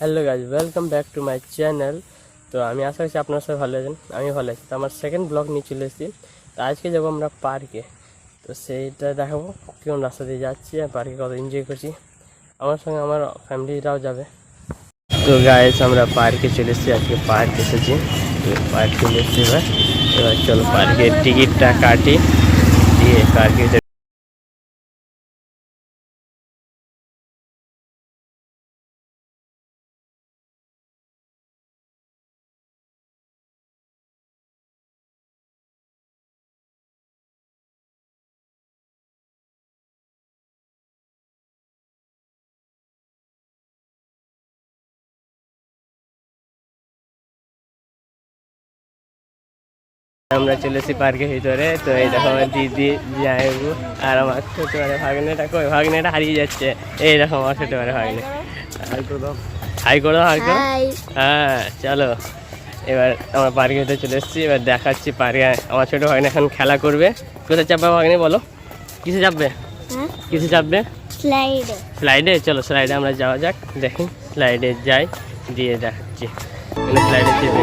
Hello guys, welcome back to my channel. তো আমি আশা করছি আপনারা সবাই ভালো আছেন। আমি ভালো আছি। তো আমার সেকেন্ড ব্লগ নিয়ে চলে এসেছি। তো আজকে যাবো আমরা পার্কে। তো সেইটা দেখাবো কেমন রাস্তা দিয়ে যাচ্ছি আর পার্কে কত এনজয় করছি। আমার সঙ্গে আমার ফ্যামিলিরাও যাবে। তো গাইজ আমরা পার্কে চলে এসেছি, আজকে পার্ক এসেছি। তো পার্ক চলে এসেছি এবার চলো পার্কের টিকিটটা কাটি দিয়ে পার্কে আমরা চলে এসেছি পার্কের ভিতরে। তো এই দেখো আমার দিদি যাইবু আর আমার ছোট মানে ভাগ্নেটা কই, ভাগ্নেটা হারিয়ে যাচ্ছে। এই দেখো আমার ছোট মানে ভাগ্নে। হাই করে দাও, হাই করে দাও, হাই করো। হ্যাঁ চলো, এবার আমরা পার্কের ভিতরে চলে এসেছি। এবার দেখাচ্ছি পার্কে আমার ছোট ভাগ্নে এখন খেলা করবে। কোথায় চাপবে ভাগ্নে বলো? কিসে চাপবে? কিসে চাপবে? স্লাইডে। স্লাইডে, চলো স্লাইডে আমরা যাওয়া যাক। দেখি স্লাইডে যাই দিয়ে দেখাচ্ছি। স্লাইডে চেপে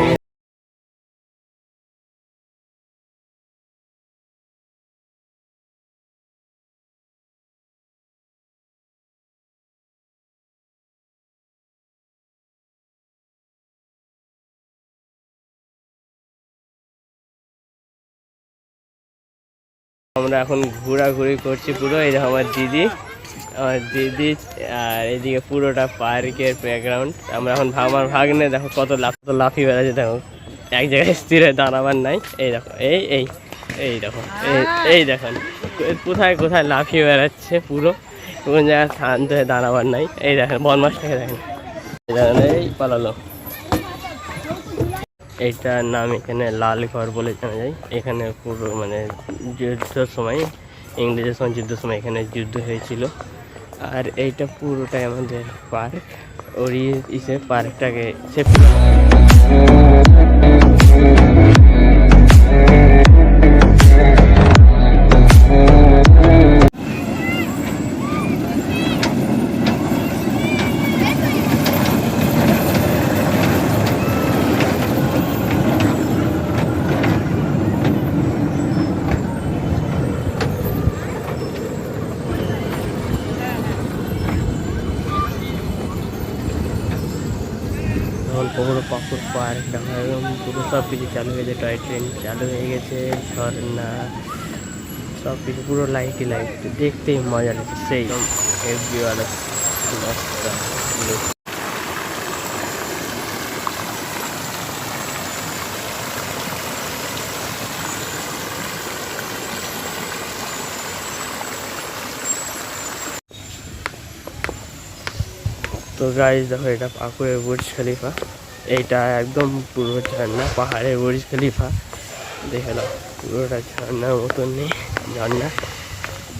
আমরা এখন ঘোরাঘুরি করছি পুরো। এই দেখো আমার দিদি আর এদিকে পুরোটা পার্কের প্লেগ্রাউন্ড। আমরা এখন আমার ভাগ্নে দেখো কত লাফি বেড়াচ্ছে। দেখো এক জায়গায় স্থির হয়ে দাঁড়াবার নাই। এই দেখো এই দেখো এই দেখুন কোথায় কোথায় লাফিয়ে বেড়াচ্ছে পুরো। কোন জায়গায় শান্ত হয়ে দাঁড়াবার নাই। এই দেখেন বদমাসটাকে দেখেন, এই পালালো। এইটার নাম এখানে লালঘর বলে জানা যায়। এখানে পুরো মানে যুদ্ধের সময়, ইংরেজের সময় যুদ্ধের সময় এখানে যুদ্ধ হয়েছিল। আর এইটা পুরোটাই আমাদের পার্ক। ওর ইসে পার্কটাকে পুরো পাকুর পার্ক একদম পুরো সব কিছু চালু হয়ে গেছে। টয় ট্রেন চালু হয়ে গেছে, ঝর্ণা সব কিছু পুরো লাইটই লাইট, দেখতেই মজা লাগছে সেই এফবিওয়ালা তো গাইজ দেখো এটা পাকুড়ের বুর্জ খলিফা। এইটা একদম পুরো ঝর্ণা, পাহাড়ের বুর্জ খলিফা। দেখে নাও পুরোটা ঝর্ণার মতন নেই, ঝর্ণা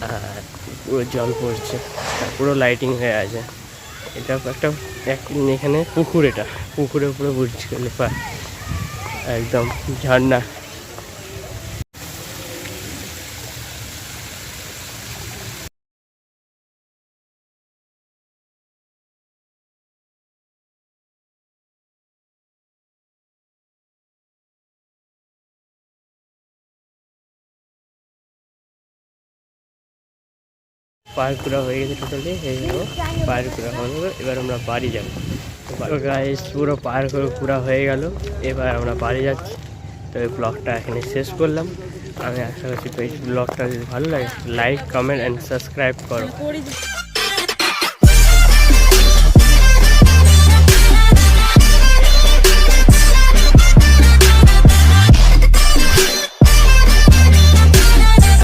আর পুরো জল পড়ছে, পুরো লাইটিং হয়ে আছে। এটা একটা এখানে পুকুর, এটা পুকুরের উপরে বুর্জ খলিফা একদম ঝর্ণা। পার্ক ঘোরা হয়ে গেছে টোটালি। এই দেখো পার্ক ঘোরা হয়ে, এবার আমরা বাড়ি যাবো। গাইস পুরো পার্ক ঘোরা হয়ে গেল, এবার আমরা বাড়ি যাচ্ছি। তো এই ব্লগটা এখানে শেষ করলাম। আমি আশা করছি তো এই ব্লগটা যদি ভালো লাগে লাইক, কমেন্ট অ্যান্ড সাবস্ক্রাইব করো।